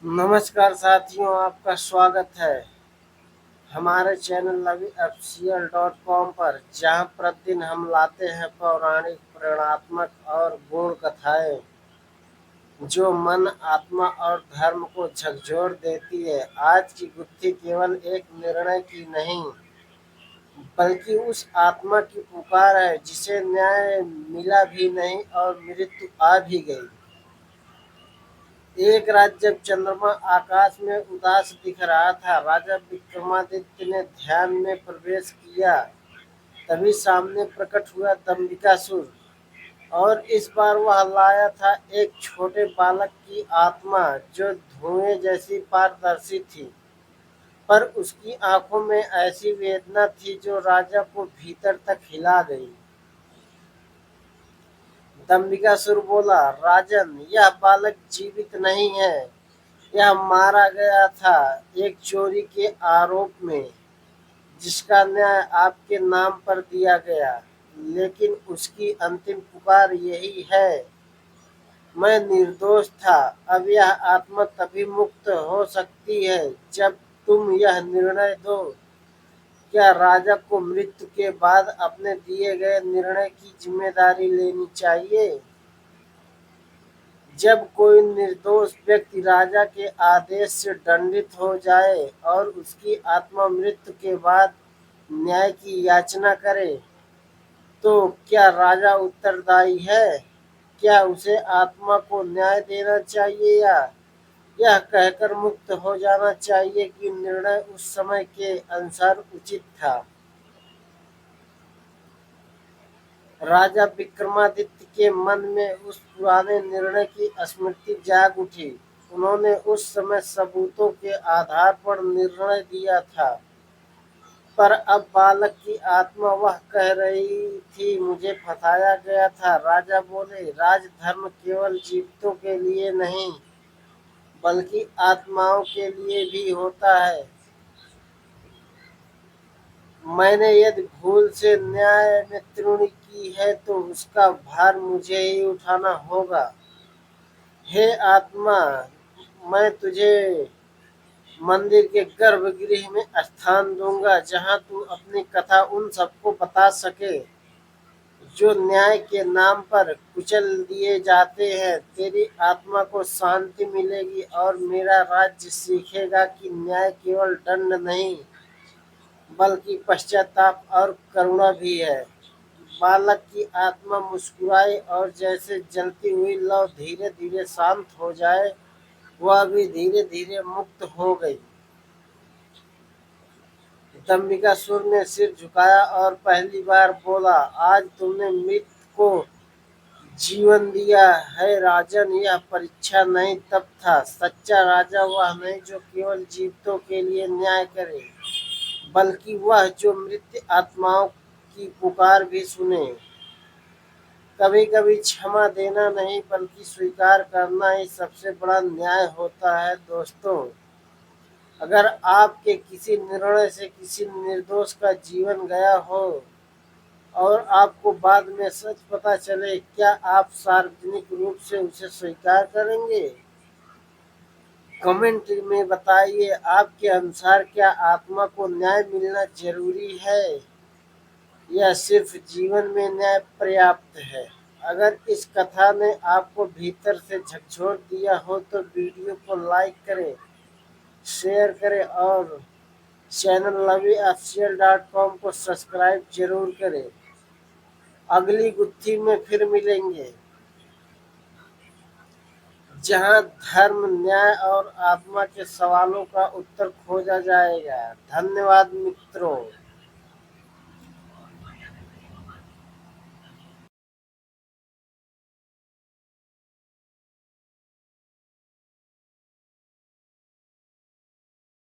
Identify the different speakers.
Speaker 1: नमस्कार साथियों, आपका स्वागत है हमारे चैनल navy-official.com पर, जहां प्रतिदिन हम लाते हैं पौराणिक, प्रेरणात्मक और गूढ़ कथाएं जो मन, आत्मा और धर्म को झकझोर देती है। आज की गुत्थी केवल एक निर्णय की नहीं, बल्कि उस आत्मा की पुकार है जिसे न्याय मिला भी नहीं और मृत्यु आ भी गई। एक रात जब चंद्रमा आकाश में उदास दिख रहा था, राजा विक्रमादित्य ने ध्यान में प्रवेश किया। तभी सामने प्रकट हुआ दंबिकासुर, और इस बार वह लाया था एक छोटे बालक की आत्मा जो धुएं जैसी पारदर्शी थी, पर उसकी आंखों में ऐसी वेदना थी जो राजा को भीतर तक हिला गई। दंबिकासुर बोला, राजन, यह बालक जीवित नहीं है, यह मारा गया था एक चोरी के आरोप में, जिसका न्याय आपके नाम पर दिया गया। लेकिन उसकी अंतिम पुकार यही है, मैं निर्दोष था। अब यह आत्मा तभी मुक्त हो सकती है जब तुम यह निर्णय दो। क्या राजा को मृत्यु के बाद अपने दिए गए निर्णय की जिम्मेदारी लेनी चाहिए? जब कोई निर्दोष व्यक्ति राजा के आदेश से दंडित हो जाए और उसकी आत्मा मृत्यु के बाद न्याय की याचना करे, तो क्या राजा उत्तरदायी है? क्या उसे आत्मा को न्याय देना चाहिए या यह कहकर मुक्त हो जाना चाहिए कि निर्णय उस समय के अनुसार उचित था? राजा विक्रमादित्य के मन में उस पुराने निर्णय की स्मृति जाग उठी। उन्होंने उस समय सबूतों के आधार पर निर्णय दिया था, पर अब बालक की आत्मा वह कह रही थी, मुझे फंसाया गया था। राजा बोले, राजधर्म केवल जीवितों के लिए नहीं, बल्कि आत्माओं के लिए भी होता है। मैंने यदि भूल से न्याय में त्रुटि की है तो उसका भार मुझे ही उठाना होगा। हे आत्मा, मैं तुझे मंदिर के गर्भगृह में स्थान दूंगा, जहां तू अपनी कथा उन सबको बता सके जो न्याय के नाम पर कुचल दिए जाते हैं। तेरी आत्मा को शांति मिलेगी और मेरा राज्य सीखेगा कि न्याय केवल दंड नहीं, बल्कि पश्चाताप और करुणा भी है। बालक की आत्मा मुस्कुराई, और जैसे जलती हुई लौ धीरे धीरे शांत हो जाए, वह भी धीरे धीरे मुक्त हो गई। दंबिकासुर ने सिर झुकाया और पहली बार बोला, आज तुमने मृत को जीवन दिया है राजन। यह परीक्षा नहीं, तब था। सच्चा राजा वह नहीं जो केवल जीवितों के लिए न्याय करे, बल्कि वह जो मृत आत्माओं की पुकार भी सुने। कभी कभी क्षमा देना नहीं, बल्कि स्वीकार करना ही सबसे बड़ा न्याय होता है। दोस्तों, अगर आपके किसी निर्णय से किसी निर्दोष का जीवन गया हो और आपको बाद में सच पता चले, क्या आप सार्वजनिक रूप से उसे स्वीकार करेंगे? कमेंट में बताइए, आपके अनुसार क्या आत्मा को न्याय मिलना जरूरी है या सिर्फ जीवन में न्याय पर्याप्त है? अगर इस कथा ने आपको भीतर से झकझोर दिया हो तो वीडियो को लाइक करें, शेयर करें और चैनल navy-official.com को सब्सक्राइब जरूर करें। अगली गुत्थी में फिर मिलेंगे, जहां धर्म, न्याय और आत्मा के सवालों का उत्तर खोजा जाएगा। धन्यवाद मित्रों।